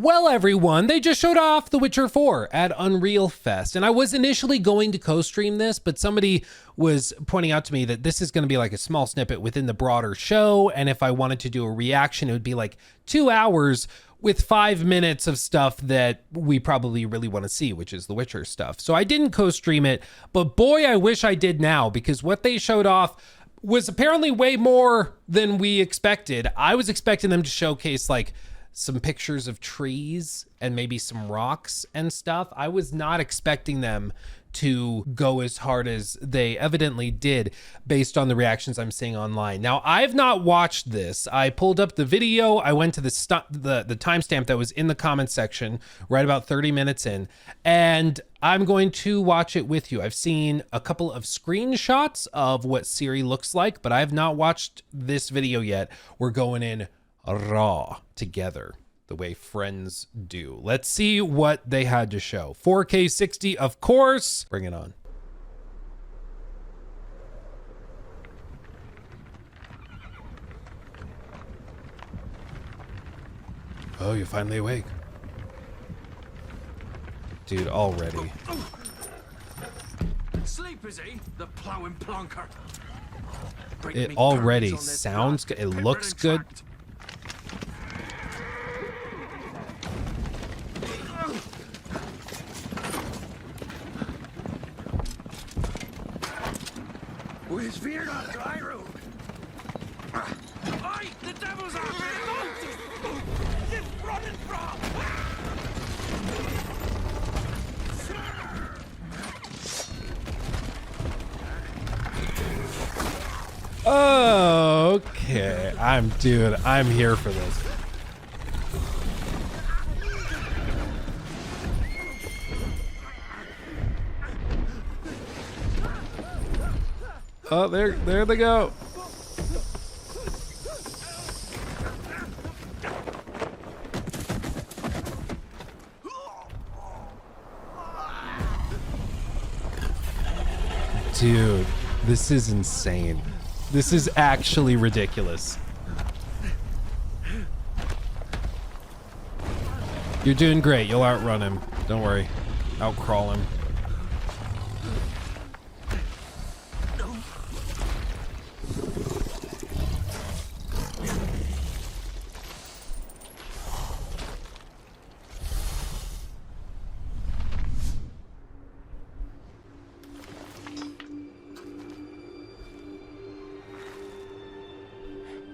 Well, everyone, they just showed off The Witcher 4 at Unreal Fest, and I was initially going to co-stream this, but somebody was pointing out to me that this is going to be like a small snippet within the broader show, and if I wanted to do a reaction, it would be like 2 hours with 5 minutes of stuff that we probably really want to see, which is The Witcher stuff. So I didn't co-stream it, but boy, I wish I did now, because what they showed off was apparently way more than we expected. I was expecting them to showcase like some pictures of trees and maybe some rocks and stuff. I was not expecting them to go as hard as they evidently did based on the reactions I'm seeing online. Now, I've not watched this. I pulled up the video. I went to the timestamp that was in the comment section right about 30 minutes in, and I'm going to watch it with you. I've seen a couple of screenshots of what Ciri looks like, but I have not watched this video yet. We're going in raw together, the way friends do. Let's see what they had to show. 4K 60, of course. Bring it on. Oh, you're finally awake. Dude, already. Sleep, is he? The plowing plonker. It already sounds good. It looks good. Where's Virna? Dry road. Oi! The devil's out there! It's running from! Okay, I'm here for this. Oh, there they go. Dude, this is insane. This is actually ridiculous. You're doing great. You'll outrun him. Don't worry. Outcrawl him.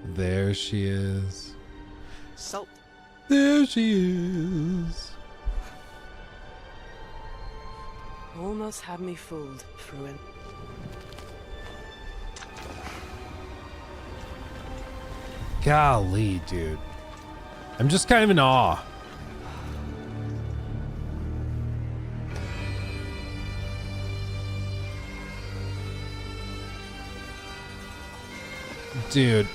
There she is. Salt. There she is. Almost had me fooled, Fruin. Golly, dude. I'm just kind of in awe. Dude.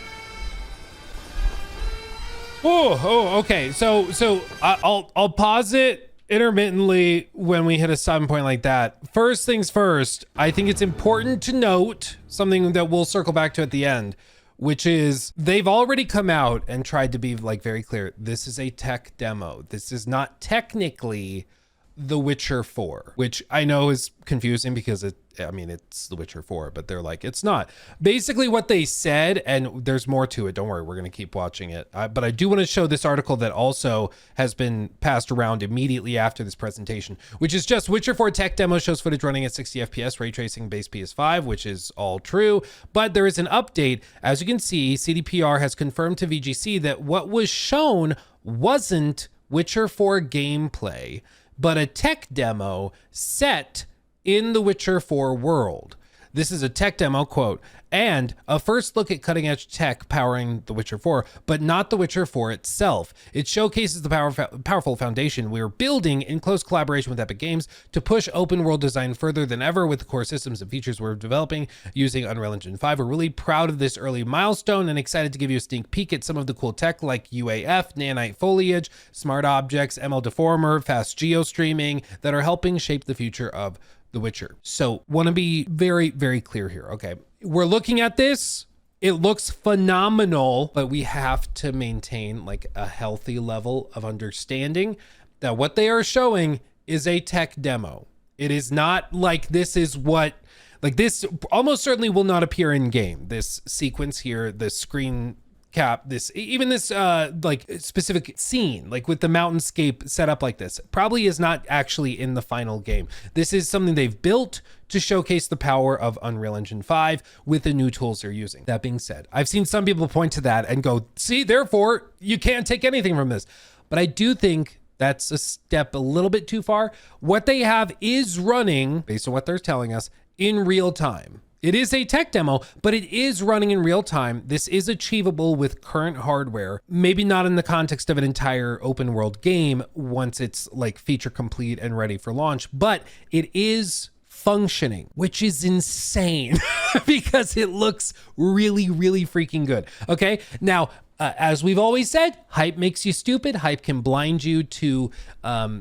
Oh, okay. So I'll pause it intermittently when we hit a sudden point like that. First things first, I think it's important to note something that we'll circle back to at the end, which is they've already come out and tried to be like very clear. This is a tech demo. This is not technically The Witcher 4, which I know is confusing because it's The Witcher 4, but they're like, it's not. Basically what they said, and there's more to it, don't worry, we're gonna keep watching it. But I do wanna show this article that also has been passed around immediately after this presentation, which is just Witcher 4 tech demo shows footage running at 60 FPS, ray tracing base PS5, which is all true. But there is an update. As you can see, CDPR has confirmed to VGC that what was shown wasn't Witcher 4 gameplay, but a tech demo set in the Witcher 4 world. This is a tech demo, quote, and a first look at cutting edge tech powering The Witcher 4, but not The Witcher 4 itself. It showcases the powerful foundation we're building in close collaboration with Epic Games to push open world design further than ever with the core systems and features we're developing using Unreal Engine 5. We're really proud of this early milestone and excited to give you a sneak peek at some of the cool tech like UAF, Nanite foliage, smart objects, ML deformer, fast geostreaming that are helping shape the future of The Witcher. So want to be very, very clear here. Okay. We're looking at this It looks phenomenal, but we have to maintain like a healthy level of understanding that what they are showing is a tech demo. It is not like this is what, like this almost certainly will not appear in game. This sequence here, the screen cap, this, even this like specific scene, like with the mountainscape set up like this, probably is not actually in the final game. This is something they've built to showcase the power of Unreal Engine 5 with the new tools they're using. That being said, I've seen some people point to that and go, see, therefore you can't take anything from this. But I do think that's a step a little bit too far. What they have is running, based on what they're telling us, in real time. It is a tech demo, but it is running in real time. This is achievable with current hardware, maybe not in the context of an entire open world game once it's like feature complete and ready for launch, but it is functioning, which is insane because it looks really, really freaking good. Okay. Now, as we've always said, hype makes you stupid. Hype can blind you to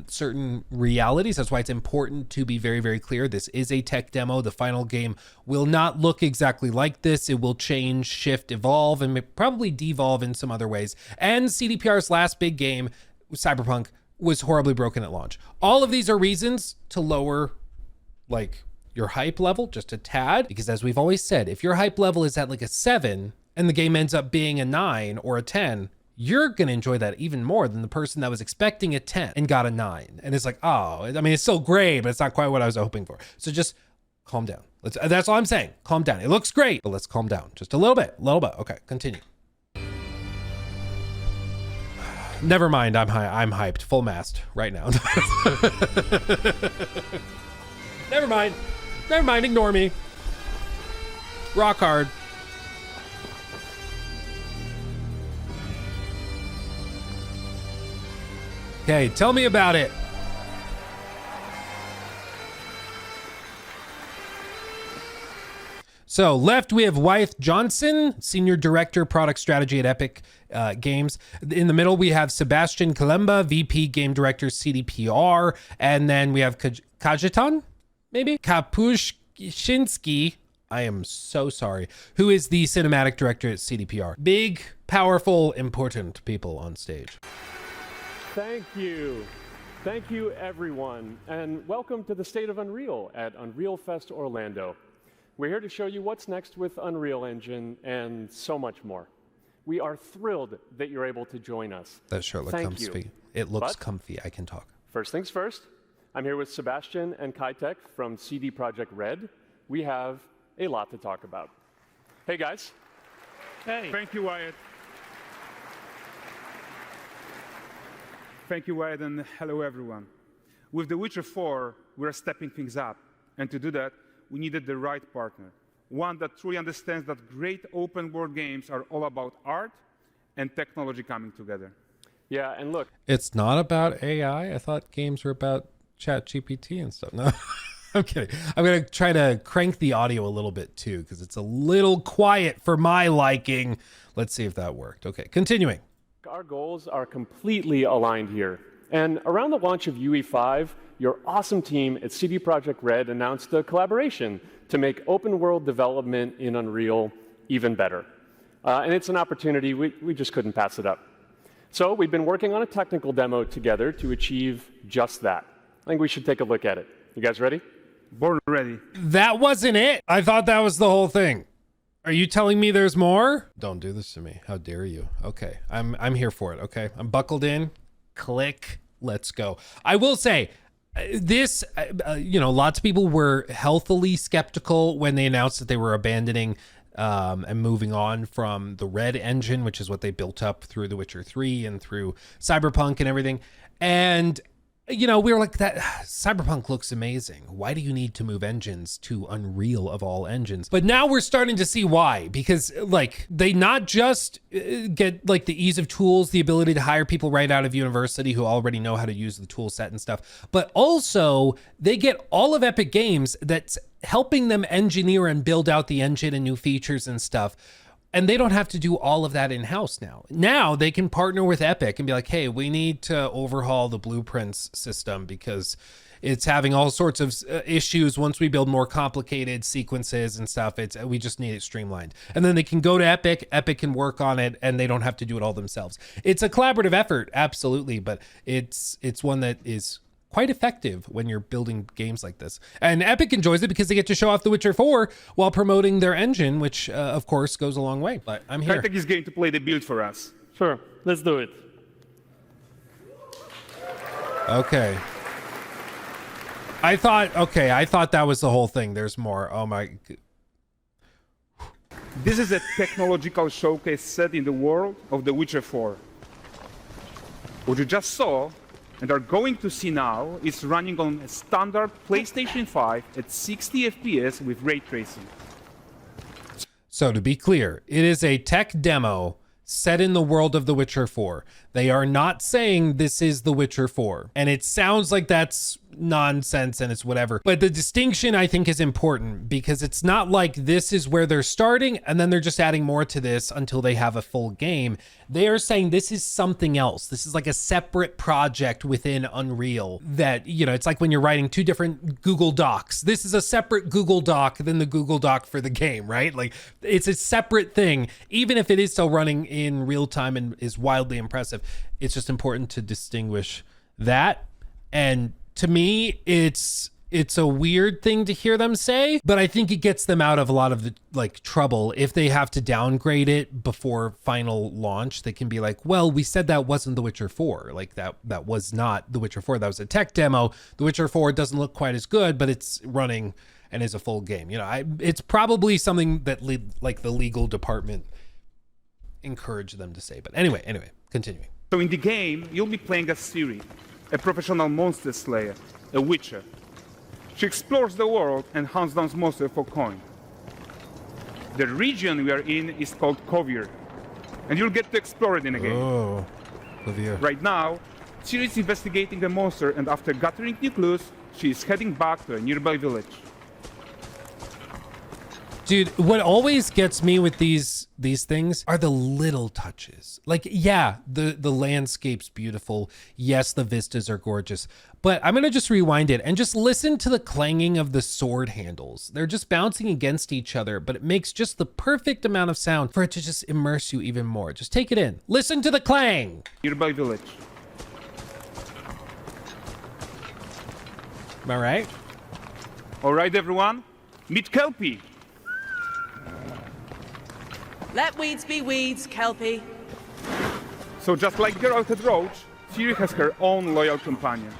certain realities. That's why it's important to be very, very clear. This is a tech demo. The final game will not look exactly like this. It will change, shift, evolve, and probably devolve in some other ways. And CDPR's last big game, Cyberpunk, was horribly broken at launch. All of these are reasons to lower like your hype level just a tad, because as we've always said, if your hype level is at like a 7 and the game ends up being a 9 or a 10, you're going to enjoy that even more than the person that was expecting a 10 and got a 9. And it's like, oh, I mean, it's still great, but it's not quite what I was hoping for. So just calm down. That's all I'm saying. Calm down. It looks great, but let's calm down just a little bit. Okay, continue. Never mind. I'm hyped. Full mast right now. Never mind. Ignore me. Rock hard. Okay, tell me about it. So left, we have Wyeth Johnson, Senior Director, Product Strategy at Epic Games. In the middle, we have Sebastian Kalemba, VP, Game Director, CDPR. And then we have Kajetan, maybe? Kapushkinski, I am so sorry, who is the Cinematic Director at CDPR. Big, powerful, important people on stage. Thank you. Thank you, everyone. And welcome to the State of Unreal at Unreal Fest Orlando. We're here to show you what's next with Unreal Engine and so much more. We are thrilled that you're able to join us. That shirt looks comfy. It looks comfy. I can talk. First things first, I'm here with Sebastian and Kaitek from CD Projekt Red. We have a lot to talk about. Hey, guys. Hey. Thank you, Wyatt. Thank you, Wyatt, and hello, everyone. With The Witcher 4, we're stepping things up. And to do that, we needed the right partner. One that truly understands that great open world games are all about art and technology coming together. Yeah, and look. It's not about AI. I thought games were about ChatGPT and stuff. No, I'm kidding. I'm going to try to crank the audio a little bit too, because it's a little quiet for my liking. Let's see if that worked. Okay, continuing. Our goals are completely aligned here. And around the launch of UE5, your awesome team at CD Projekt Red announced a collaboration to make open world development in Unreal even better. And it's an opportunity, we just couldn't pass it up. So we've been working on a technical demo together to achieve just that. I think we should take a look at it. You guys ready? Born ready. That wasn't it. I thought that was the whole thing. Are you telling me there's more? Don't do this to me. How dare you? Okay, I'm here for it. Okay, I'm buckled in. Click. Let's go. I will say, this, lots of people were healthily skeptical when they announced that they were abandoning and moving on from the Red engine, which is what they built up through The Witcher 3 and through Cyberpunk and everything. And we were like, that Cyberpunk looks amazing. Why do you need to move engines to Unreal of all engines? But now we're starting to see why, because like they not just get like the ease of tools, the ability to hire people right out of university who already know how to use the tool set and stuff, but also they get all of Epic Games that's helping them engineer and build out the engine and new features and stuff And they don't have to do all of that in-house now. Now they can partner with Epic and be like, hey, we need to overhaul the blueprints system because it's having all sorts of issues once we build more complicated sequences and stuff. We just need it streamlined. And then they can go to Epic, Epic can work on it, and they don't have to do it all themselves. It's a collaborative effort, absolutely, but it's one that is quite effective when you're building games like this. And Epic enjoys it because they get to show off The Witcher 4 while promoting their engine, which of course goes a long way. But I'm here. Hightech is going to play the build for us. Sure, let's do it. Okay. I thought that was the whole thing. There's more. Oh my. This is a technological showcase set in the world of The Witcher 4. What you just saw and are going to see now is running on a standard PlayStation 5 at 60 FPS with ray tracing. So to be clear, it is a tech demo set in the world of The Witcher 4. They are not saying this is The Witcher 4. And it sounds like that's nonsense and it's whatever. But the distinction I think is important because it's not like this is where they're starting and then they're just adding more to this until they have a full game. They are saying this is something else. This is like a separate project within Unreal that, you know, it's like when you're writing two different Google Docs. This is a separate Google Doc than the Google Doc for the game, right? Like it's a separate thing, even if it is still running in real time and is wildly impressive. It's just important to distinguish that. And to me, it's a weird thing to hear them say, but I think it gets them out of a lot of the like trouble. If they have to downgrade it before final launch, they can be like, well, we said that wasn't The Witcher 4. Like that was not The Witcher 4. That was a tech demo. The Witcher 4 doesn't look quite as good, but it's running and is a full game. You know, it's probably something that like the legal department encouraged them to say. But anyway, continuing. So in the game, you'll be playing as Ciri, a professional monster slayer, a witcher. She explores the world and hunts down monsters for coin. The region we are in is called Kovir, and you'll get to explore it in a game. Oh, Kovir. Right now, Ciri is investigating the monster, and after gathering new clues, she is heading back to a nearby village. Dude, what always gets me with these things are the little touches. Like, yeah, the landscape's beautiful. Yes, the vistas are gorgeous. But I'm going to just rewind it and just listen to the clanging of the sword handles. They're just bouncing against each other, but it makes just the perfect amount of sound for it to just immerse you even more. Just take it in. Listen to the clang. Nearby village. Am I right? All right, everyone, meet Kelpie. Let weeds be weeds, Kelpie. So just like Geralt and Roach, Ciri has her own loyal companion.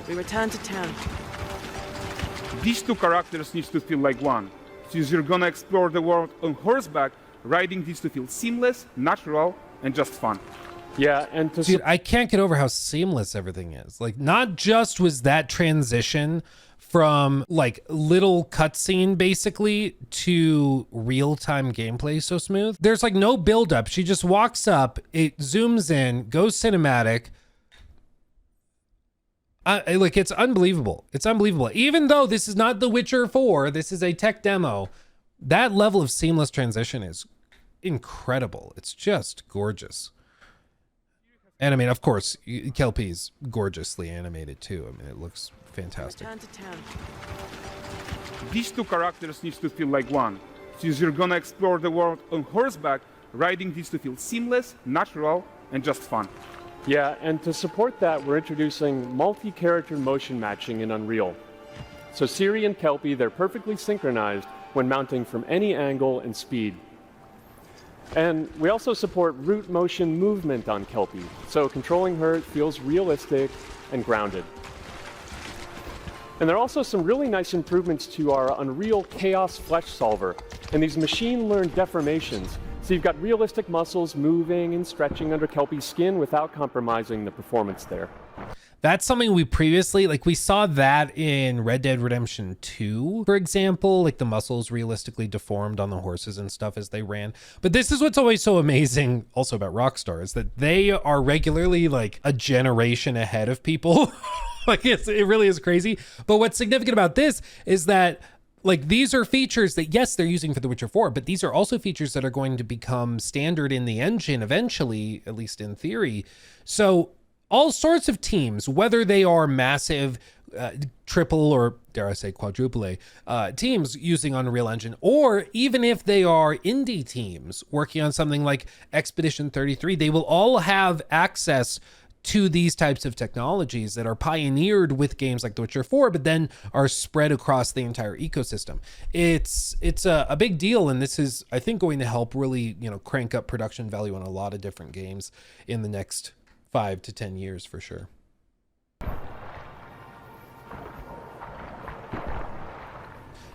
We return to town. These two characters need to feel like one. Since you're gonna explore the world on horseback, riding needs to feel seamless, natural, and just fun. Yeah, and to Dude, I can't get over how seamless everything is. Like, not just was that transition from like little cutscene basically to real-time gameplay so smooth. There's like no build-up. She just walks up, it zooms in, goes cinematic. Like, it's unbelievable. It's unbelievable. Even though this is not The Witcher 4, this is a tech demo, that level of seamless transition is incredible. It's just gorgeous. And I mean, of course, Kelpie's gorgeously animated too. I mean, it looks fantastic. Return to town. These two characters need to feel like one. Since you're gonna explore the world on horseback, riding needs to feel seamless, natural, and just fun. Yeah, and to support that, we're introducing multi-character motion matching in Unreal. So Ciri and Kelpie, they're perfectly synchronized when mounting from any angle and speed. And we also support root motion movement on Kelpie, so controlling her feels realistic and grounded. And there are also some really nice improvements to our Unreal Chaos Flesh Solver and these machine-learned deformations. So you've got realistic muscles moving and stretching under Kelpie's skin without compromising the performance there. That's something we previously, like we saw that in Red Dead Redemption 2, for example, like the muscles realistically deformed on the horses and stuff as they ran. But this is what's always so amazing also about Rockstar is that they are regularly like a generation ahead of people. Like it really is crazy. But what's significant about this is that Like, these are features that, yes, they're using for The Witcher 4, but these are also features that are going to become standard in the engine eventually, at least in theory. So all sorts of teams, whether they are massive triple or dare I say quadruple A teams using Unreal Engine, or even if they are indie teams working on something like Expedition 33, they will all have access to these types of technologies that are pioneered with games like The Witcher 4, but then are spread across the entire ecosystem. It's a big deal, and this is, I think, going to help really, crank up production value on a lot of different games in the next 5 to 10 years for sure.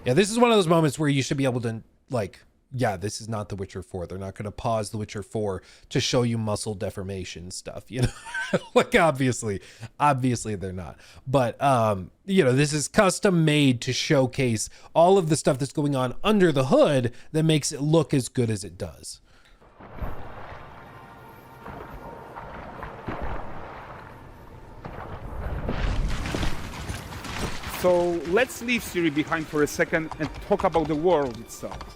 Yeah, this is one of those moments where you should be able to, like, yeah, this is not The Witcher 4. They're not going to pause The Witcher 4 to show you muscle deformation stuff, like obviously they're not. But, this is custom made to showcase all of the stuff that's going on under the hood that makes it look as good as it does. So let's leave Siri behind for a second and talk about the world itself.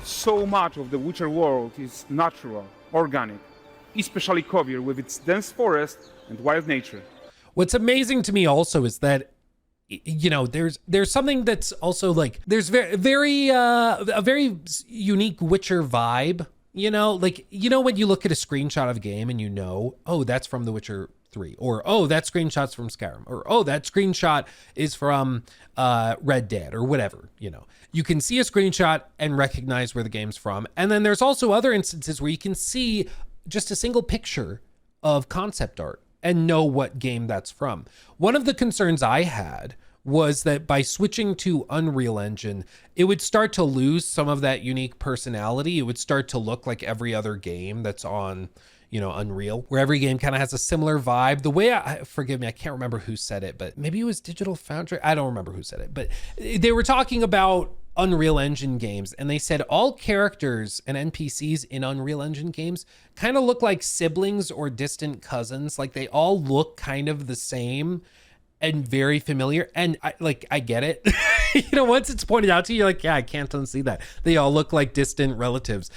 So much of the Witcher world is natural, organic, especially Kovir with its dense forest and wild nature. What's amazing to me also is that, there's something that's also like, there's a very unique Witcher vibe, when you look at a screenshot of a game and oh, that's from The Witcher 3, or oh, that screenshot's from Skyrim, or oh, that screenshot is from Red Dead, or whatever. You can see a screenshot and recognize where the game's from. And then there's also other instances where you can see just a single picture of concept art and know what game that's from. One of the concerns I had was that by switching to Unreal Engine, it would start to lose some of that unique personality. It would start to look like every other game that's on Unreal, where every game kind of has a similar vibe. The way forgive me, I can't remember who said it, but maybe it was Digital Foundry. I don't remember who said it, but they were talking about Unreal Engine games, and they said all characters and NPCs in Unreal Engine games kind of look like siblings or distant cousins. Like, they all look kind of the same and very familiar. And I get it. Once it's pointed out to you, you're like, yeah, I can't unsee that. They all look like distant relatives,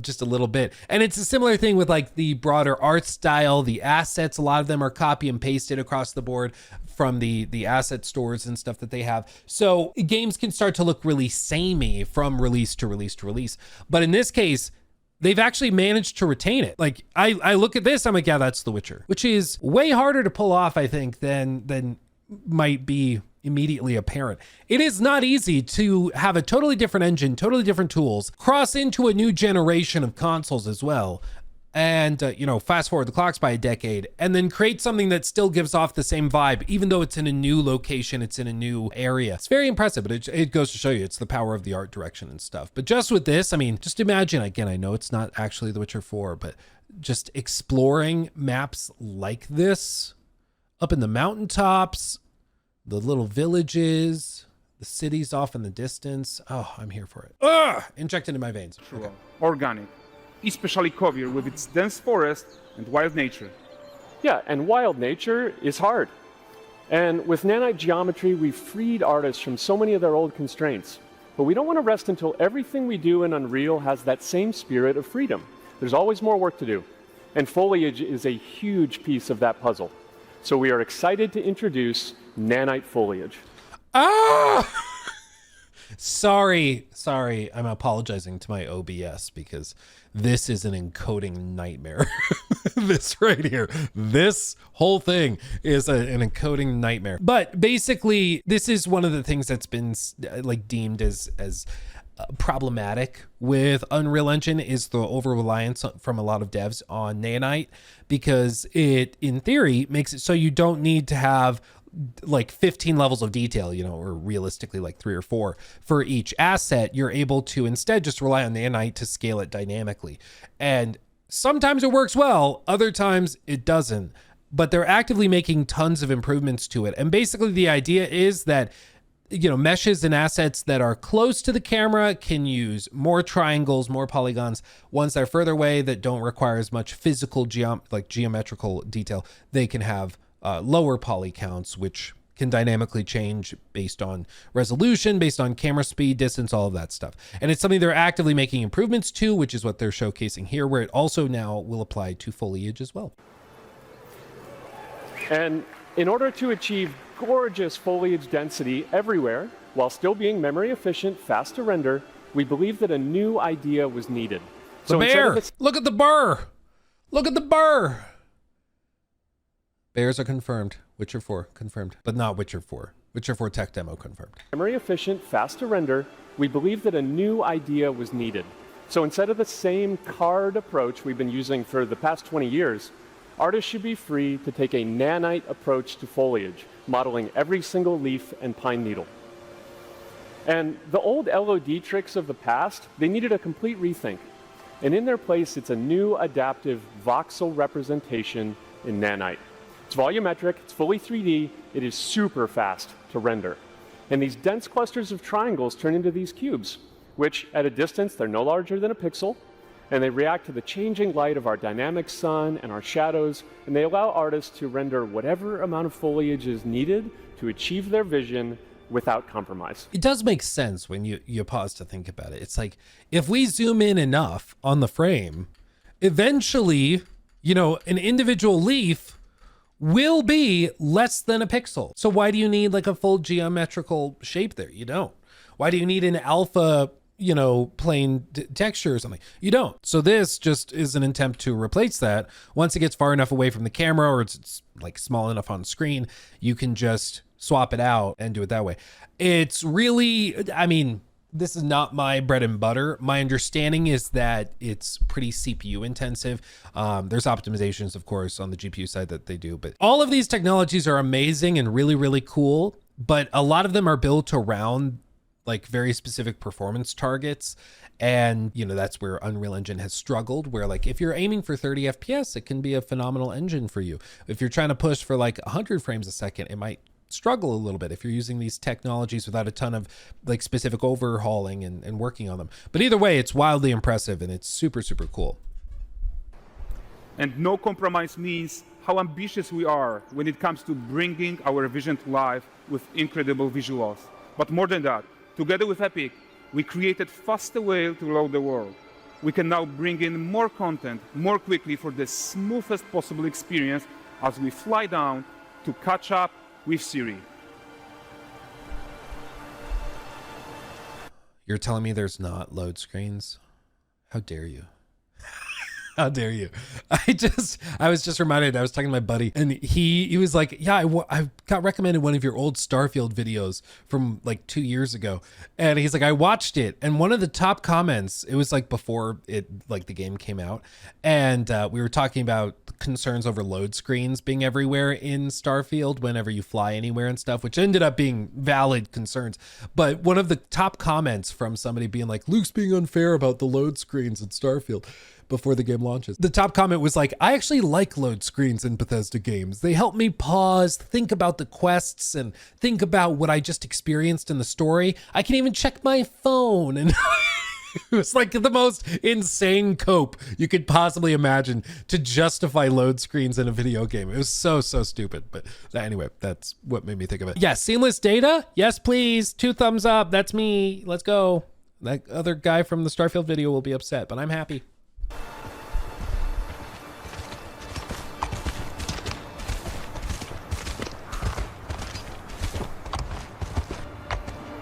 just a little bit. And it's a similar thing with like the broader art style, the assets. A lot of them are copy and pasted across the board from the asset stores and stuff that they have. So games can start to look really samey from release to release to release. But in this case, they've actually managed to retain it. Like, I look at this, I'm like, yeah, that's The Witcher, which is way harder to pull off, I think, than might be immediately apparent. It is not easy to have a totally different engine, totally different tools, cross into a new generation of consoles as well, and fast forward the clocks by a decade, and then create something that still gives off the same vibe, even though it's in a new location, it's in a new area. It's very impressive, but it goes to show you it's the power of the art direction and stuff. But just with this, I mean, just imagine, again, I know it's not actually The Witcher 4, but just exploring maps like this, up in the mountaintops, the little villages, the cities off in the distance. Oh, I'm here for it. Inject into my veins. Natural, organic, especially Kovir with its dense forest and wild nature. Yeah, and wild nature is hard. And with Nanite geometry, we've freed artists from so many of their old constraints. But we don't want to rest until everything we do in Unreal has that same spirit of freedom. There's always more work to do. And foliage is a huge piece of that puzzle. So we are excited to introduce Nanite foliage. Sorry, I'm apologizing to my OBS because this is an encoding nightmare. This right here, this whole thing is an encoding nightmare. But basically, this is one of the things that's been deemed as problematic with Unreal Engine, is the over-reliance from a lot of devs on Nanite, because it, in theory, makes it so you don't need to have like 15 levels of detail, or realistically like 3 or 4 for each asset. You're able to instead just rely on Nanite to scale it dynamically. And sometimes it works well, other times it doesn't, but they're actively making tons of improvements to it. And basically the idea is that meshes and assets that are close to the camera can use more triangles, more polygons. Ones that are further away that don't require as much physical geometrical detail, they can have lower poly counts, which can dynamically change based on resolution, based on camera speed, distance, all of that stuff. And it's something they're actively making improvements to, which is what they're showcasing here, where it also now will apply to foliage as well. And in order to achieve gorgeous foliage density everywhere, while still being memory efficient, fast to render, we believe that a new idea was needed. The bear! Look at the burr! Look at the burr! Bears are confirmed. Witcher 4 confirmed, but not Witcher 4. Witcher 4 tech demo confirmed. Memory efficient, fast to render, we believe that a new idea was needed. So instead of the same card approach we've been using for the past 20 years, artists should be free to take a nanite approach to foliage, modeling every single leaf and pine needle. And the old LOD tricks of the past, they needed a complete rethink. And in their place, it's a new adaptive voxel representation in nanite. It's volumetric, it's fully 3D, it is super fast to render. And these dense clusters of triangles turn into these cubes, which at a distance, they're no larger than a pixel, and they react to the changing light of our dynamic sun and our shadows, and they allow artists to render whatever amount of foliage is needed to achieve their vision without compromise. It does make sense when you pause to think about it. It's like, if we zoom in enough on the frame, eventually, an individual leaf will be less than a pixel. So why do you need like a full geometrical shape there? You don't. Why do you need an alpha, plane texture or something? You don't. So this just is an attempt to replace that. Once it gets far enough away from the camera, or it's like small enough on screen, you can just swap it out and do it that way. It's really, this is not my bread and butter. My understanding is that it's pretty CPU intensive. There's optimizations, of course, on the GPU side that they do, but all of these technologies are amazing and really, really cool, but a lot of them are built around like very specific performance targets. And, that's where Unreal Engine has struggled, where like, if you're aiming for 30 FPS, it can be a phenomenal engine for you. If you're trying to push for like 100 frames a second, it might struggle a little bit if you're using these technologies without a ton of like specific overhauling and working on them. But either way, it's wildly impressive and it's super, super cool. And no compromise means how ambitious we are when it comes to bringing our vision to life with incredible visuals. But more than that, together with Epic, we created faster way to load the world. We can now bring in more content more quickly for the smoothest possible experience as we fly down to catch up with Siri. You're telling me there's not load screens? How dare you? How dare you? I was just reminded, I was talking to my buddy and he was like, yeah, I got recommended one of your old Starfield videos from like 2 years ago. And he's like, I watched it. And one of the top comments, it was like before the game came out. And we were talking about concerns over load screens being everywhere in Starfield whenever you fly anywhere and stuff, which ended up being valid concerns. But one of the top comments from somebody being like, Luke's being unfair about the load screens in Starfield before the game launches. The top comment was like, I actually like load screens in Bethesda games. They help me pause, think about the quests, and think about what I just experienced in the story. I can even check my phone. And it was like the most insane cope you could possibly imagine to justify load screens in a video game. It was so stupid. But anyway, that's what made me think of it. Yeah, seamless data? Yes, please. 2 thumbs up. That's me. Let's go. That other guy from the Starfield video will be upset, but I'm happy.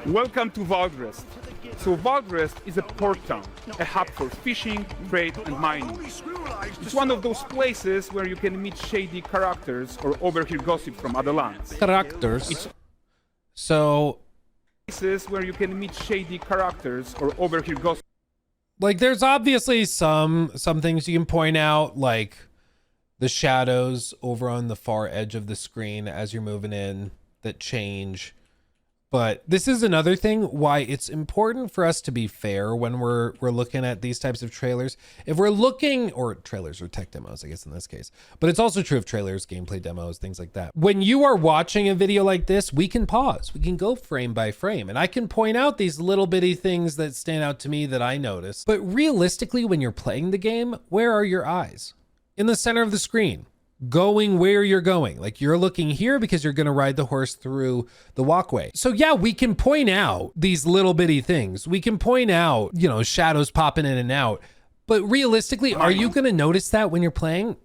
Welcome to Valdrest. So Valdrest is a port town, a hub for fishing, trade, and mining. It's one of those places where you can meet shady characters or overhear gossip from other lands. Characters. So Places where you can meet shady characters or overhear gossip. like there's obviously some things you can point out, like the shadows over on the far edge of the screen as you're moving in that change. But this is another thing why it's important for us to be fair when we're looking at these types of trailers. If we're looking, or trailers or tech demos, I guess in this case, but it's also true of trailers, gameplay demos, things like that. When you are watching a video like this, we can pause, we can go frame by frame, and I can point out these little bitty things that stand out to me that I notice. But realistically, when you're playing the game, where are your eyes? In the center of the screen. going where you're going. Like you're looking here because you're going to ride the horse through the walkway. So yeah, we can point out these little bitty things. We can point out, you know, shadows popping in and out. But realistically, are you going to notice that when you're playing?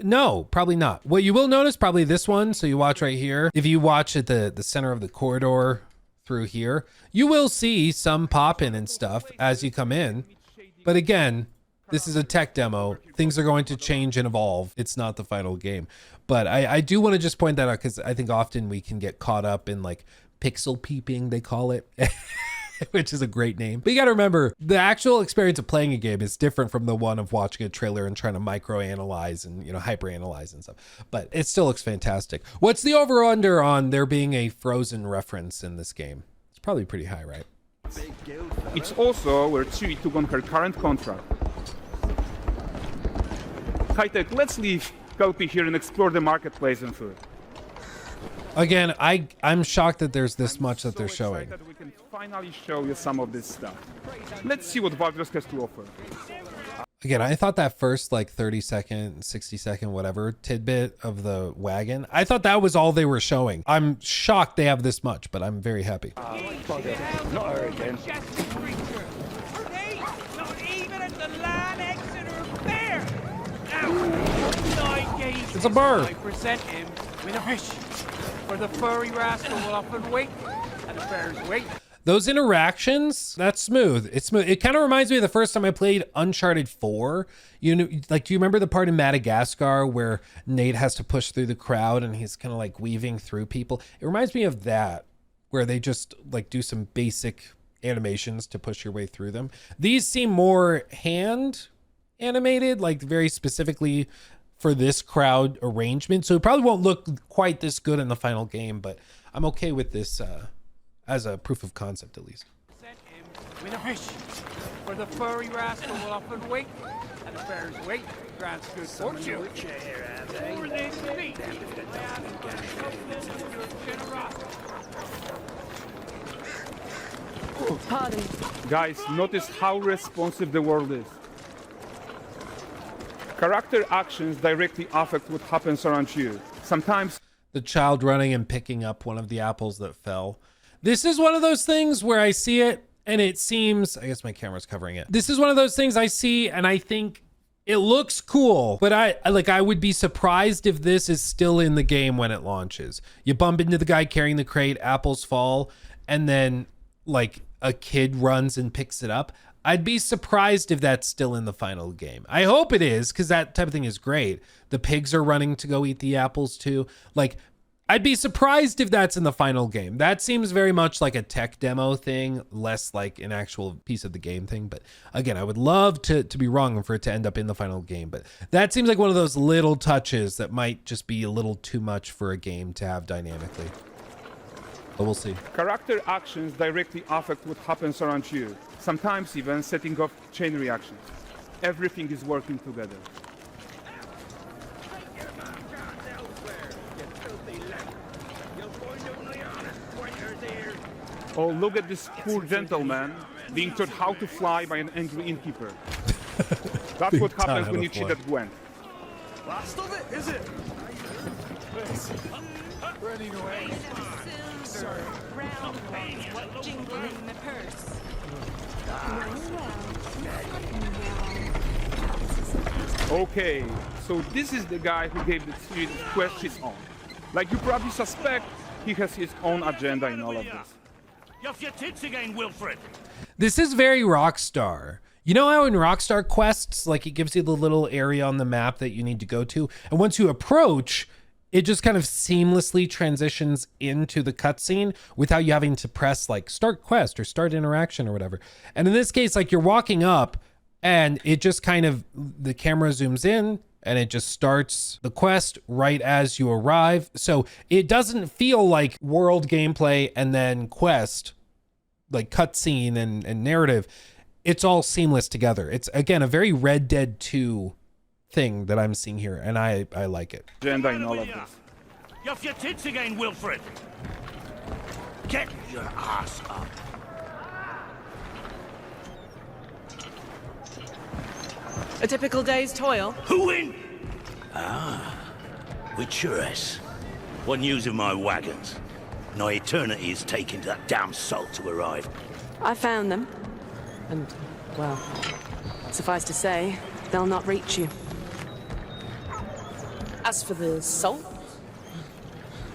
No, probably not. What you will notice, probably this one. So you watch right here. If you watch at the center of the corridor through here, you will see some pop in and stuff as you come in. But again, this is a tech demo. Things are going to change and evolve. It's not the final game. But I do want to just point that out because I think often we can get caught up in like pixel peeping, they call it, which is a great name. But you got to remember, the actual experience of playing a game is different from the one of watching a trailer and trying to micro-analyze and, you know, hyper-analyze and stuff. But it still looks fantastic. What's the over-under on there being a Frozen reference in this game? It's probably pretty high, right? It's also where Chewie took on her current contract. High-tech, let's leave Kelpie here and explore the marketplace and food. Again, I'm shocked that there's this much that they're showing. Excited we can finally show you some of this stuff. Let's see what Valkyros has to offer. Again, I thought that first like 30-second, 60-second, whatever tidbit of the wagon, I thought that was all they were showing. I'm shocked they have this much, but I'm very happy. Not her again. Not even at the Land Exeter Fair. Now, It's a bird. I present him with a fish. For the furry rascal will often wait, and the bears wait. Those interactions, that's smooth. It's smooth. It kind of reminds me of the first time I played Uncharted 4. You know, like, do you remember the part in Madagascar where Nate has to push through the crowd and he's kind of like weaving through people? It reminds me of that, where they just like do some basic animations to push your way through them. These seem more hand animated, like very specifically for this crowd arrangement. So it probably won't look quite this good in the final game, but I'm okay with this as a proof of concept, at least. Sent him with a fish. For the furry rascal will often wait, and the bears wait. Grants good fortune. More than me. I ask for your generosity. Pardon. Guys, notice how responsive the world is. Character actions directly affect what happens around you. Sometimes The child running and picking up one of the apples that fell. This is one of those things where I see it and it seems, I guess my camera's covering it. This is one of those things I see and I think it looks cool, but I would be surprised if this is still in the game when it launches. You bump into the guy carrying the crate, apples fall, and then like a kid runs and picks it up. I'd be surprised if that's still in the final game. I hope it is, because that type of thing is great. The pigs are running to go eat the apples too. Like, I'd be surprised if that's in the final game. That seems very much like a tech demo thing, less like an actual piece of the game thing. But again, I would love to be wrong and for it to end up in the final game. But that seems like one of those little touches that might just be a little too much for a game to have dynamically. But we'll see. character actions directly affect what happens around you. Sometimes even setting off chain reactions. Everything is working together. Oh, look at this poor gentleman being taught how to fly by an angry innkeeper. That's what happens when you cheat at Gwent. Last of it, is it? Ready to aim. Round ones jingling in the purse. Okay, so this is the guy who gave the series quest his own. Like you probably suspect, he has his own agenda in all of this. You off your tits again, Wilfred. This is very Rockstar. You know how in Rockstar quests, like it gives you the little area on the map that you need to go to, and once you approach, it just kind of seamlessly transitions into the cutscene without you having to press like start quest or start interaction or whatever. And in this case, like you're walking up and it just kind of, the camera zooms in and it just starts the quest right as you arrive. So it doesn't feel like world gameplay and then quest, like cutscene and narrative. It's all seamless together. It's, again, a very Red Dead 2 thing that I'm seeing here, and I like it. Agenda in all of this. You off your tits again, Wilfred. Get your ass up. A typical day's toil. Who in? With Churres. Wasn't using my wagons. No eternity is taking that damn salt to arrive. I found them. And, well, suffice to say, they'll not reach you. As for the salt,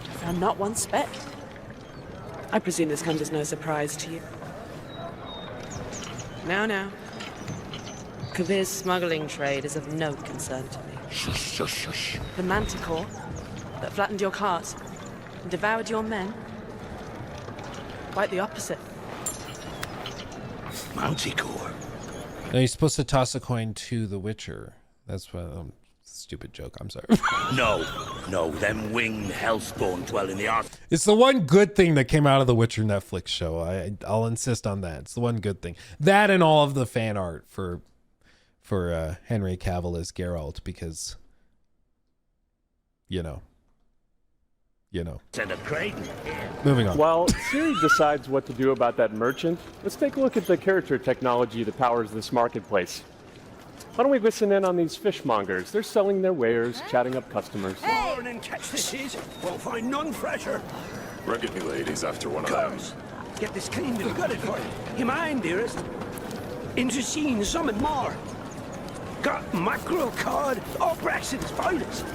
I found not one speck. I presume this comes as no surprise to you. Now. Kavir's smuggling trade is of no concern to me. Shush, shush, shush. The manticore that flattened your cart and devoured your men? Quite the opposite. Manticore. No, you're supposed to toss a coin to the Witcher. That's what. Stupid joke. I'm sorry. No, them winged hellspawn dwell in the earth. It's the one good thing that came out of the Witcher Netflix show. I'll insist on that. It's the one good thing. That and all of the fan art for Henry Cavill as Geralt, because you know. Send a crate. Moving on. While Siri decides what to do about that merchant, let's take a look at the character technology that powers this marketplace. Why don't we listen in on these fishmongers? They're selling their wares, chatting up customers. Morning, catch this is. Won't find none fresher. Reckon me lady's after one of them. Comes. Get this cleaned and gutted for you. You mind, dearest? Into seeing something more. Got mackerel, cod, all Braxton's finest.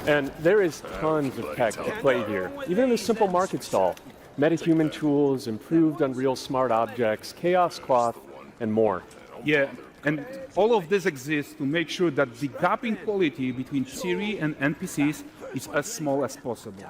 And there is tons of tech at play here, even in this simple market stall. Metahuman tools, improved Unreal smart objects, chaos cloth, and more. Yeah, and all of this exists to make sure that the gap in quality between Siri and NPCs is as small as possible.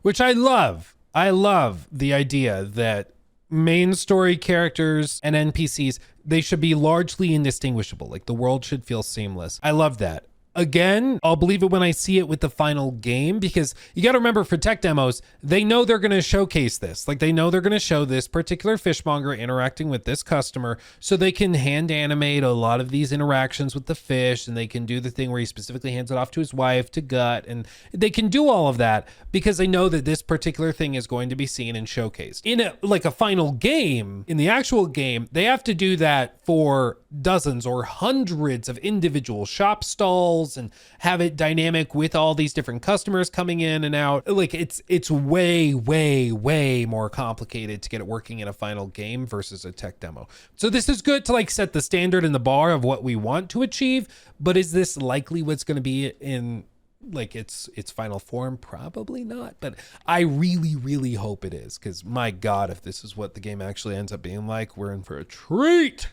Which I love. I love the idea that main story characters and NPCs, they should be largely indistinguishable. Like the world should feel seamless. I love that. Again, I'll believe it when I see it with the final game, because you got to remember, for tech demos, they know they're going to showcase this. Like they know they're going to show this particular fishmonger interacting with this customer, so they can hand animate a lot of these interactions with the fish, and they can do the thing where he specifically hands it off to his wife to gut, and they can do all of that because they know that this particular thing is going to be seen and showcased. In a final game, in the actual game, they have to do that for dozens or hundreds of individual shop stalls and have it dynamic with all these different customers coming in and out. Like it's way more complicated to get it working in a final game versus a tech demo. So this is good to like set the standard and the bar of what we want to achieve, but is this likely what's going to be in like its final form? Probably not, but I really hope it is, because my god, if this is what the game actually ends up being like, we're in for a treat.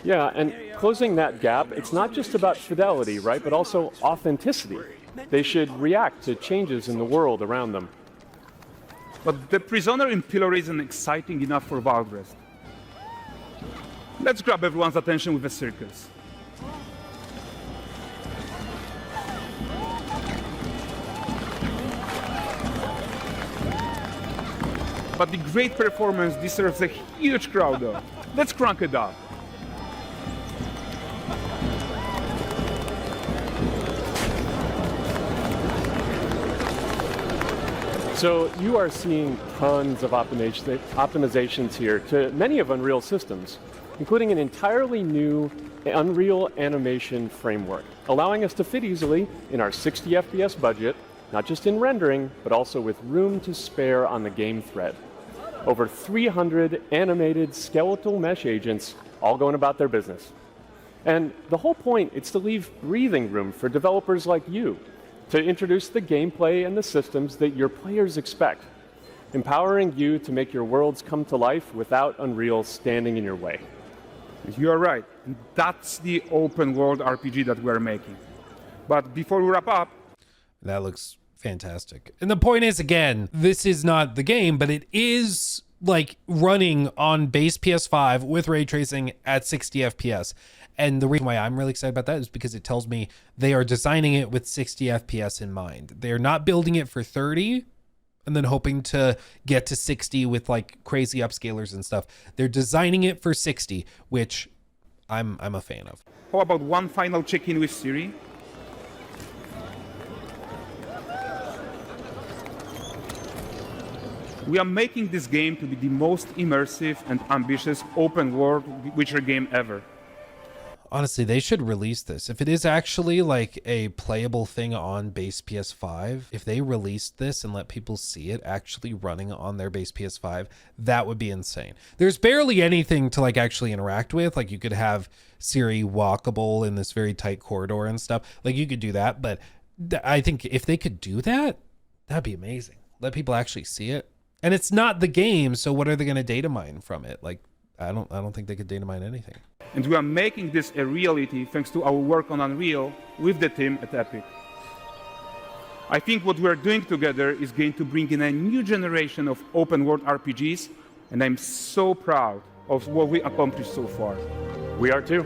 Yeah, and closing that gap, it's not just about fidelity, right, but also authenticity. They should react to changes in the world around them. But the prisoner in pillory isn't exciting enough for Valdrest. Let's grab everyone's attention with a circus. But the great performance deserves a huge crowd though. Let's crank it up. So you are seeing tons of optimizations here to many of Unreal systems, including an entirely new Unreal animation framework, allowing us to fit easily in our 60 FPS budget, not just in rendering, but also with room to spare on the game thread. Over 300 animated skeletal mesh agents all going about their business. And the whole point is to leave breathing room for developers like you to introduce the gameplay and the systems that your players expect, empowering you to make your worlds come to life without Unreal standing in your way. You are right. That's the open world RPG that we're making. But before we wrap up, that looks fantastic. And the point is, again, this is not the game, but it is like running on base PS5 with ray tracing at 60 FPS. And the reason why I'm really excited about that is because it tells me they are designing it with 60 FPS in mind. They're not building it for 30 and then hoping to get to 60 with like crazy upscalers and stuff. They're designing it for 60, which I'm a fan of. how about one final check-in with Siri? We are making this game to be the most immersive and ambitious open world Witcher game ever. Honestly, they should release this. If it is actually like a playable thing on base PS5, if they released this and let people see it actually running on their base PS5, that would be insane. There's barely anything to like actually interact with. Like you could have Siri walkable in this very tight corridor and stuff. Like you could do that, but I think if they could do that, that'd be amazing. Let people actually see it. And it's not the game, so what are they going to data mine from it? Like I don't think they could data mine anything. And we are making this a reality thanks to our work on Unreal with the team at Epic. I think what we're doing together is going to bring in a new generation of open world RPGs, and I'm so proud of what we accomplished so far. We are too.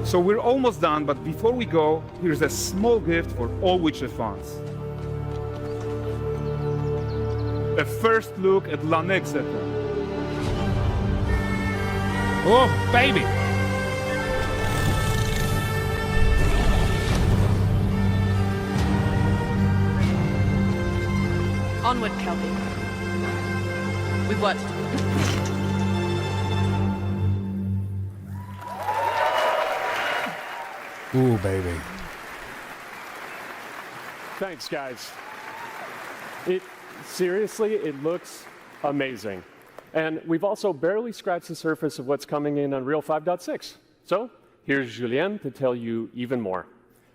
So we're almost done, but before we go, here's a small gift for all Witcher fans. A first look at Lanexeter. Oh, baby. Onward, Kelby. We've worked. Ooh, baby. Thanks, guys. Seriously, it looks amazing. And we've also barely scratched the surface of what's coming in Unreal 5.6. So here's Julien to tell you even more.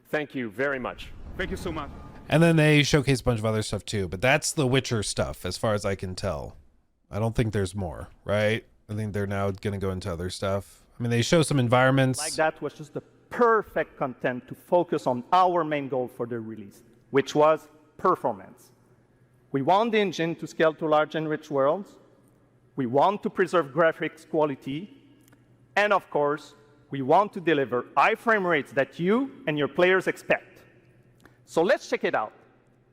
Thank you very much. Thank you so much. And then they showcase a bunch of other stuff too, but that's the Witcher stuff as far as I can tell. I don't think there's more, right? I think they're now going to go into other stuff. I mean, they show some environments. Like that was just the perfect content to focus on our main goal for the release, which was performance. We want the engine to scale to large and rich worlds. We want to preserve graphics quality. And of course, we want to deliver high frame rates that you and your players expect. So let's check it out,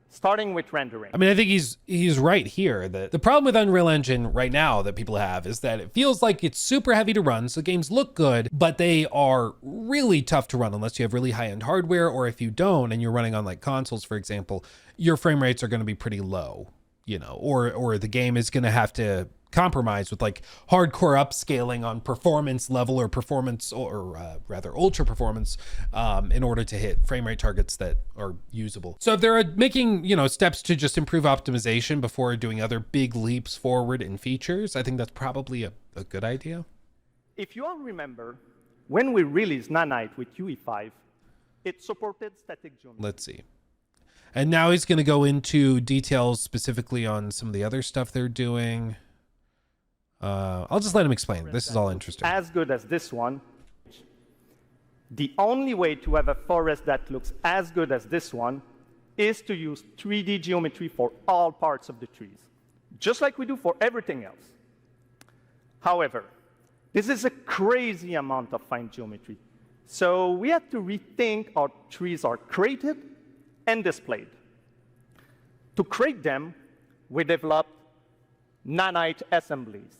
starting with rendering. I mean, I think he's right here. That the problem with Unreal Engine right now that people have is that it feels like it's super heavy to run, so games look good, but they are really tough to run unless you have really high-end hardware, or if you don't and you're running on like consoles, for example, your frame rates are going to be pretty low, you know, or the game is going to have to compromise with like hardcore upscaling on performance level or performance or rather ultra performance in order to hit frame rate targets that are usable. So if they're making, you know, steps to just improve optimization before doing other big leaps forward in features, I think that's probably a good idea. If you all remember, when we released Nanite with UE5, it supported static geometry. Let's see. And now he's going to go into details specifically on some of the other stuff they're doing. I'll just let him explain. This is all interesting. As good as this one. The only way to have a forest that looks as good as this one is to use 3D geometry for all parts of the trees, just like we do for everything else. However, this is a crazy amount of fine geometry. So we had to rethink how trees are created and displayed. To create them, we developed Nanite assemblies.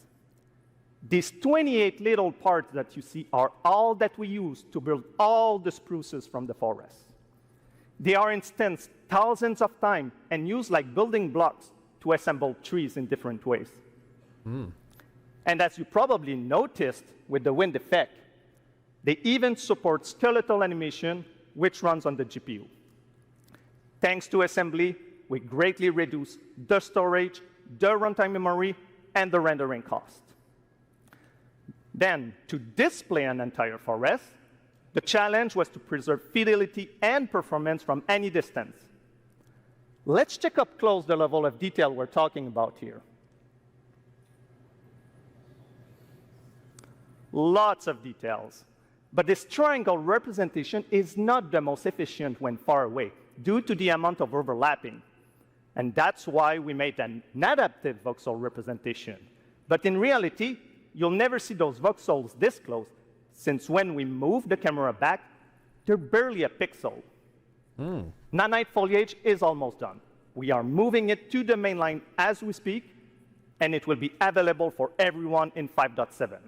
These 28 little parts that you see are all that we use to build all the spruces from the forest. They are instanced thousands of times and used like building blocks to assemble trees in different ways. And as you probably noticed with the wind effect, they even support skeletal animation, which runs on the GPU. Thanks to assembly, we greatly reduce the storage, the runtime memory, and the rendering cost. Then, to display an entire forest, the challenge was to preserve fidelity and performance from any distance. Let's check up close the level of detail we're talking about here. Lots of details. But this triangle representation is not the most efficient when far away, due to the amount of overlapping. And that's why we made an adaptive voxel representation. But in reality, you'll never see those voxels this close, since when we move the camera back, they're barely a pixel. Nanite foliage is almost done. We are moving it to the main line as we speak, and it will be available for everyone in 5.7.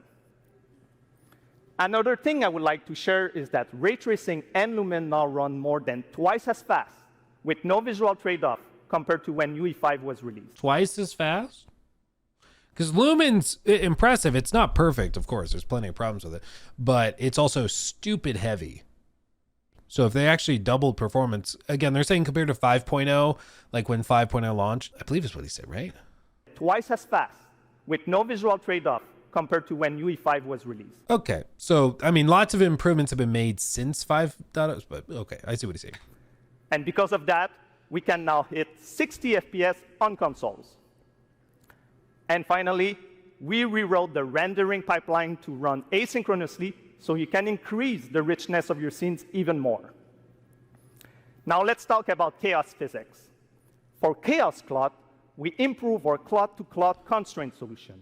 Another thing I would like to share is that ray tracing and Lumen now run more than twice as fast, with no visual trade-off compared to when UE5 was released. Twice as fast? Because Lumen's impressive. It's not perfect, of course. There's plenty of problems with it, but it's also stupid heavy. So if they actually doubled performance, again, they're saying compared to 5.0, like when 5.0 launched, I believe is what he said, right? Twice as fast, with no visual trade-off compared to when UE5 was released. Okay. So, I mean, lots of improvements have been made since 5.0, but okay, I see what he's saying. And because of that, we can now hit 60 FPS on consoles. And finally, we rewrote the rendering pipeline to run asynchronously so you can increase the richness of your scenes even more. Now let's talk about chaos physics. For chaos cloth, we improve our cloth-to-cloth constraint solution.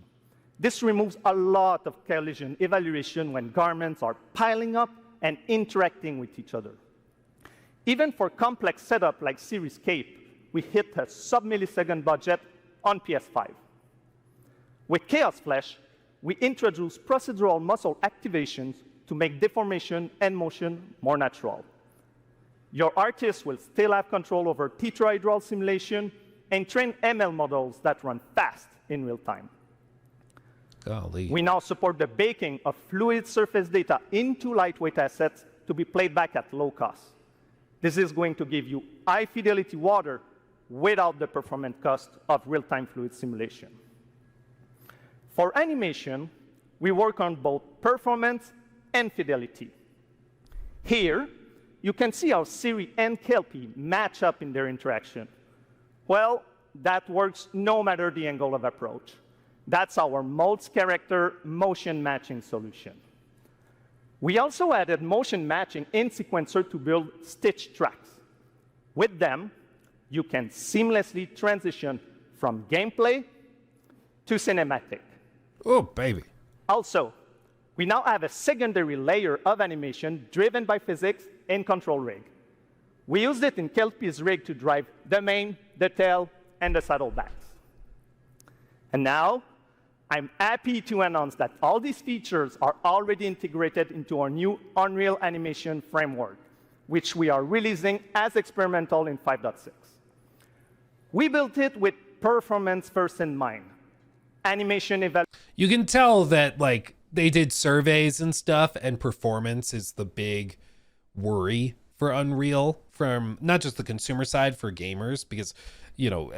This removes a lot of collision evaluation when garments are piling up and interacting with each other. Even for complex setup like Series Cape, we hit a sub-millisecond budget on PS5. With Chaos Flesh, we introduce procedural muscle activations to make deformation and motion more natural. Your artist will still have control over tetrahedral simulation and train ML models that run fast in real time. Golly. We now support the baking of fluid surface data into lightweight assets to be played back at low cost. This is going to give you high-fidelity water without the performance cost of real-time fluid simulation. For animation, we work on both performance and fidelity. Here, you can see how Siri and Kelpie match up in their interaction. Well, that works no matter the angle of approach. That's our modes character motion matching solution. We also added motion matching in Sequencer to build stitch tracks. With them, you can seamlessly transition from gameplay to cinematic. Oh, baby. Also, we now have a secondary layer of animation driven by physics in Control Rig. We used it in Kelpie's rig to drive the mane, the tail, and the saddlebacks. And now, I'm happy to announce that all these features are already integrated into our new Unreal Animation framework, which we are releasing as experimental in 5.6. We built it with performance first in mind. Animation evaluation. You can tell that, like, they did surveys and stuff, and performance is the big worry for Unreal from not just the consumer side for gamers, because, you know,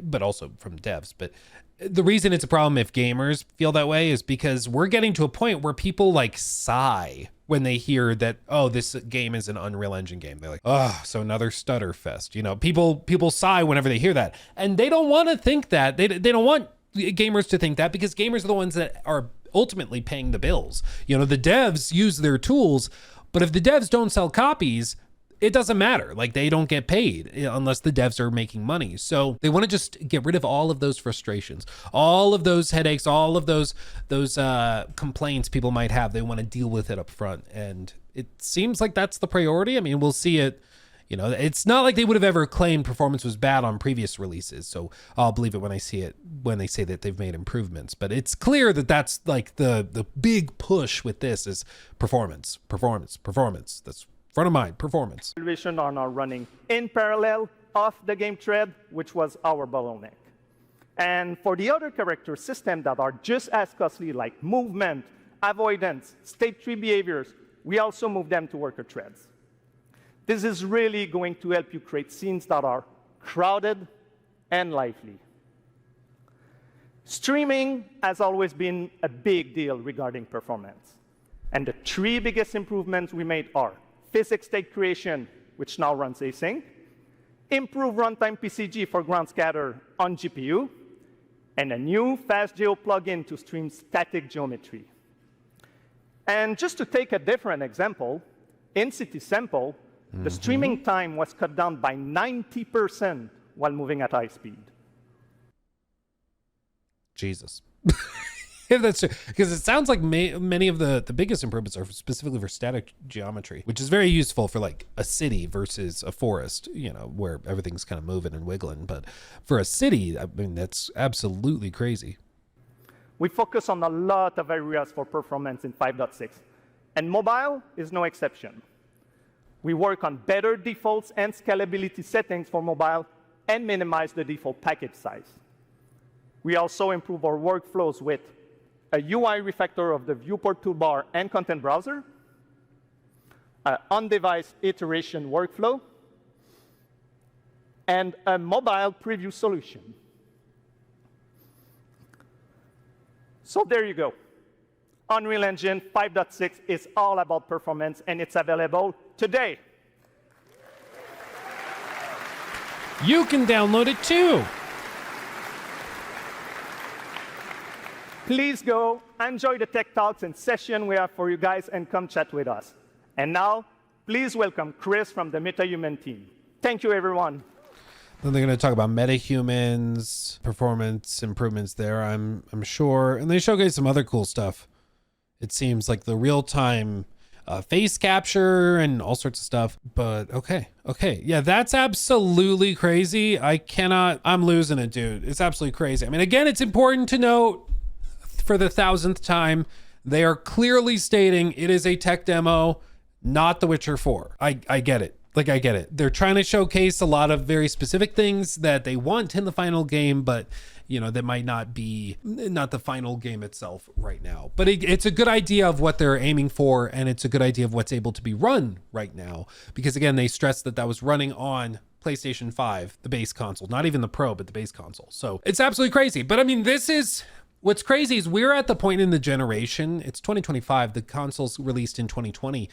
but also from devs. But the reason it's a problem if gamers feel that way is because we're getting to a point where people like sigh when they hear that, oh, this game is an Unreal Engine game. They're like, oh, so another stutter fest. You know, people sigh whenever they hear that, and they don't want to think that. They don't want gamers to think that, because gamers are the ones that are ultimately paying the bills. You know, the devs use their tools, but if the devs don't sell copies, it doesn't matter. Like, they don't get paid unless the devs are making money. So they want to just get rid of all of those frustrations, all of those headaches, all of those complaints people might have. They want to deal with it up front. And it seems like that's the priority. I mean, we'll see it. You know, it's not like they would have ever claimed performance was bad on previous releases. So I'll believe it when I see it, when they say that they've made improvements. But it's clear that that's like the big push with this is performance. That's front of mind, performance. Evaluation are now running in parallel off the game thread, which was our bottleneck. And for the other character systems that are just as costly, like movement, avoidance, state tree behaviors, we also move them to worker threads. This is really going to help you create scenes that are crowded and lively. Streaming has always been a big deal regarding performance. And the three biggest improvements we made are physics state creation, which now runs async, improve runtime PCG for ground scatter on GPU, and a new FastGeo plugin to stream static geometry. And just to take a different example, in City Sample, the streaming time was cut down by 90% while moving at high speed. Jesus. If that's true, because it sounds like many of the biggest improvements are specifically for static geometry, which is very useful for like a city versus a forest, you know, where everything's kind of moving and wiggling. But for a city, I mean, that's absolutely crazy. We focus on a lot of areas for performance in 5.6, and mobile is no exception. We work on better defaults and scalability settings for mobile and minimize the default package size. We also improve our workflows with a UI refactor of the viewport toolbar and content browser, an on-device iteration workflow, and a mobile preview solution. So there you go. Unreal Engine 5.6 is all about performance, and it's available today. You can download it too. Please go enjoy the tech talks and session we have for you guys and come chat with us. And now, please welcome Chris from the MetaHuman team. Thank you, everyone. Then they're going to talk about metahumans, performance improvements there, I'm sure. And they showcase some other cool stuff. It seems like the real-time face capture and all sorts of stuff. But okay. Yeah, that's absolutely crazy. I'm losing it, dude. It's absolutely crazy. I mean, again, it's important to note for the 1000th time, they are clearly stating it is a tech demo, not The Witcher 4. I get it. Like, I get it. They're trying to showcase a lot of very specific things that they want in the final game, but, you know, that might not be the final game itself right now. But it's a good idea of what they're aiming for, and it's a good idea of what's able to be run right now. Because, again, they stressed that was running on PlayStation 5, the base console. Not even the Pro, but the base console. So it's absolutely crazy. But, I mean, what's crazy is we're at the point in the generation, it's 2025, the console's released in 2020.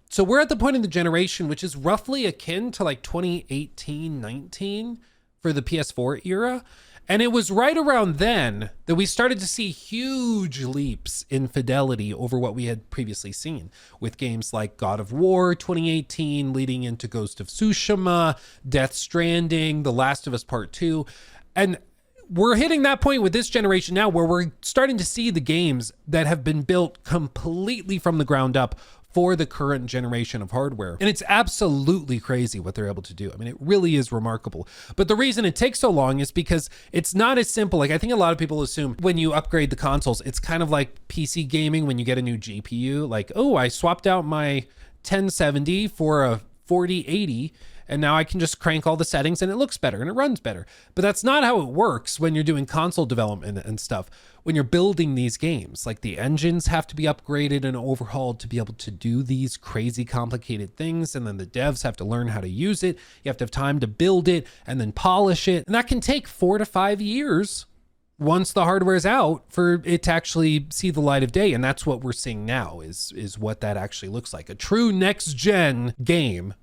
So we're at the point in the generation, which is roughly akin to like 2018, 19 for the PS4 era. And it was right around then that we started to see huge leaps in fidelity over what we had previously seen with games like God of War 2018, leading into Ghost of Tsushima, Death Stranding, The Last of Us Part 2. And we're hitting that point with this generation now where we're starting to see the games that have been built completely from the ground up for the current generation of hardware. And it's absolutely crazy what they're able to do. I mean, it really is remarkable. But the reason it takes so long is because it's not as simple. Like, I think a lot of people assume when you upgrade the consoles, it's kind of like PC gaming when you get a new GPU. Like, oh, I swapped out my 1070 for a 4080, and now I can just crank all the settings and it looks better and it runs better. But that's not how it works when you're doing console development and stuff. When you're building these games, like the engines have to be upgraded and overhauled to be able to do these crazy complicated things. And then the devs have to learn how to use it. You have to have time to build it and then polish it. And that can take 4 to 5 years once the hardware is out for it to actually see the light of day. And that's what we're seeing now is what that actually looks like. A true next gen game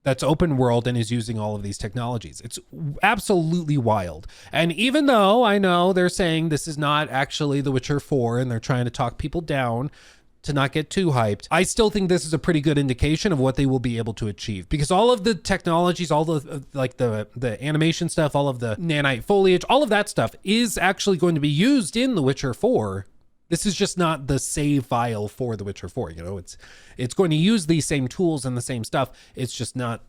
that's open world and is using all of these technologies. It's absolutely wild. And even though I know they're saying this is not actually The Witcher 4 and they're trying to talk people down to not get too hyped, I still think this is a pretty good indication of what they will be able to achieve, because all of the technologies, all the like the animation stuff, all of the nanite foliage, all of that stuff is actually going to be used in The Witcher 4. This is just not the save file for The Witcher 4. You know, it's going to use these same tools and the same stuff. It's just not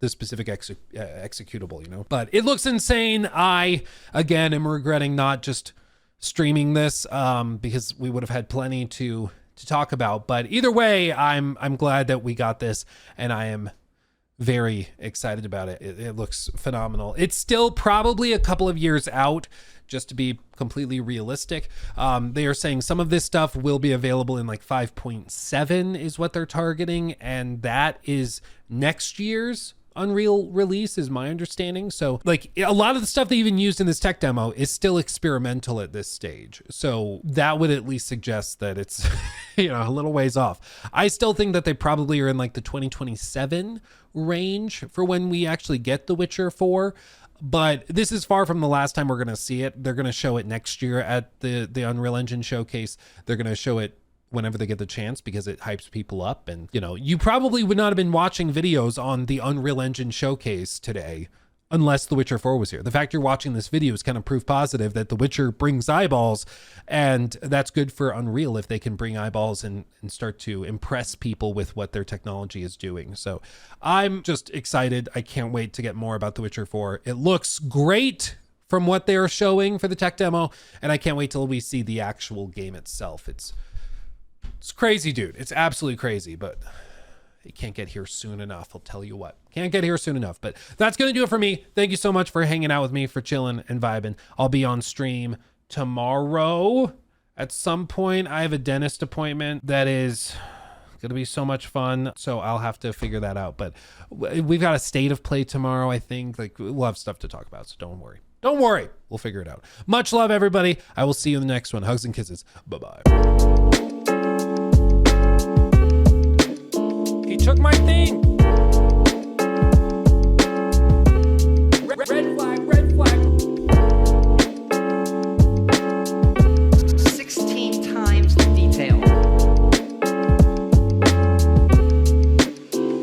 the specific executable, you know. But it looks insane. I, again, am regretting not just streaming this because we would have had plenty to talk about. But either way, I'm glad that we got this, and I am very excited about it. It looks phenomenal. It's still probably a couple of years out, just to be completely realistic. They are saying some of this stuff will be available in like 5.7 is what they're targeting. And that is next year's Unreal release is my understanding. So like a lot of the stuff they even used in this tech demo is still experimental at this stage. So that would at least suggest that it's, you know, a little ways off. I still think that they probably are in like the 2027 range for when we actually get The Witcher 4. But this is far from the last time we're going to see it. They're going to show it next year at the Unreal Engine showcase. They're going to show it whenever they get the chance because it hypes people up. And, you know, you probably would not have been watching videos on the Unreal Engine showcase today unless The Witcher 4 was here. The fact you're watching this video is kind of proof positive that The Witcher brings eyeballs, and that's good for Unreal if they can bring eyeballs and start to impress people with what their technology is doing. So I'm just excited. I can't wait to get more about The Witcher 4. It looks great from what they're showing for the tech demo, and I can't wait till we see the actual game itself. It's crazy, dude. It's absolutely crazy, but it can't get here soon enough. I'll tell you what. Can't get here soon enough. But that's going to do it for me. Thank you so much for hanging out with me, for chilling and vibing. I'll be on stream tomorrow at some point. I have a dentist appointment that is gonna be so much fun, so I'll have to figure that out. But we've got a state of play tomorrow. I think like we'll have stuff to talk about, so don't worry. Don't worry, we'll figure it out. Much love, everybody. I will see you in the next one. Hugs and kisses. Bye-bye. He took my thing.